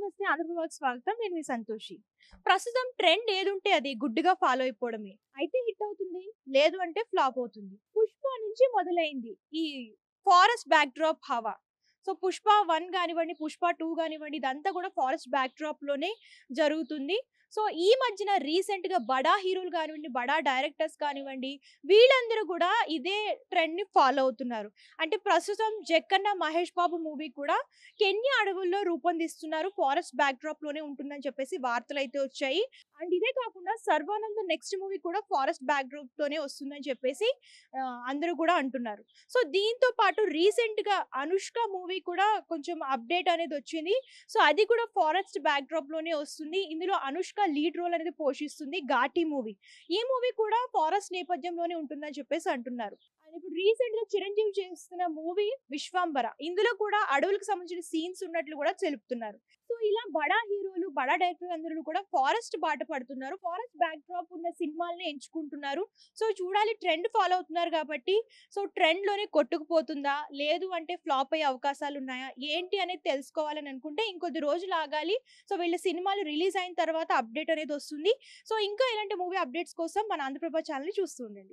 నమస్తే. ఆంధ్రప్రభకి స్వాగతం. నేను మీ సంతోషి. ప్రస్తుతం ట్రెండ్ ఏదుంటే అది గుడ్డిగా ఫాలో అయిపోవడమే. అయితే హిట్ అవుతుంది. లేదు అంటే ఫ్లాప్ అవుతుంది. 'పుష్ప' నుంచి మొదలైంది ఈ ఫారెస్ట్ బ్యాక్‌డ్రాప్ హవా. సో 'పుష్ప 1' గానివ్వండి, 'పుష్ప 2' గానివ్వండి ఇదంతా కూడా ఫారెస్ట్ బ్యాక్‌డ్రాప్‌లోనే జరుగుతుంది. సో ఈ మధ్యన రీసెంట్‌గా బడా హీరోలు గానివ్వండి, బడా డైరెక్టర్స్ కానివ్వండి, వీళ్ళందరూ కూడా ఇదే ట్రెండ్‌ని ఫాలో అవుతున్నారు. అంటే ప్రస్తుతం 'జక్కన్న మహేష్ బాబు' మూవీ కూడా కెన్యా అడవుల్లో రూపొందిస్తున్నారు. ఫారెస్ట్ బ్యాక్‌డ్రాప్‌లోనే ఉంటుందని చెప్పేసి వార్తలైతే వచ్చాయి. అండ్ ఇదే కాకుండా 'సర్వానంద్' నెక్స్ట్ మూవీ కూడా ఫారెస్ట్ బ్యాక్‌డ్రాప్‌తోనే వస్తుందని చెప్పేసి అందరూ కూడా అంటున్నారు. సో దీంతో పాటు రీసెంట్‌గా 'అనుష్క' మూవీ కూడా కొంచెం అప్డేట్ అనేది వచ్చింది. సో అది కూడా ఫారెస్ట్ బ్యాక్‌డ్రాప్‌లోనే వస్తుంది. ఇందులో 'అనుష్క' లీడ్ రోల్ అనేది పోషిస్తుంది. 'ఘాటి' మూవీ. ఈ మూవీ కూడా ఫారెస్ట్ నేపథ్యంలోనే ఉంటుందని చెప్పేసి అంటున్నారు. అండ్ ఇప్పుడు రీసెంట్‌గా 'చిరంజీవి' చేస్తున్న మూవీ 'విశ్వంబర'. ఇందులో కూడా అడవులకు సంబంధించిన సీన్స్ ఉన్నట్లు కూడా తెలుపుతున్నారు. సో ఇలా బడా హీరోలు, బడా డైరెక్టర్లు అందరూ కూడా ఫారెస్ట్ బాట పడుతున్నారు. ఫారెస్ట్ బ్యాక్‌డ్రాప్ ఉన్న సినిమాల్ని ఎంచుకుంటున్నారు. సో చూడాలి, ట్రెండ్ ఫాలో అవుతున్నారు కాబట్టి, సో ట్రెండ్‌లోనే కొట్టుకుపోతుందా? లేదు అంటే ఫ్లాప్ అయ్యే అవకాశాలున్నాయా? ఏంటి అనేది తెలుసుకోవాలని అనుకుంటే ఇంకొద్ది రోజులు ఆగాలి. సో వీళ్ళ సినిమాలు రిలీజ్ అయిన తర్వాత అప్డేట్ అనేది వస్తుంది. సో ఇంకా ఇలాంటి మూవీ అప్డేట్స్ కోసం మన ఆంధ్రప్రభ ఛానెల్‌ని చూస్తూ ఉండండి.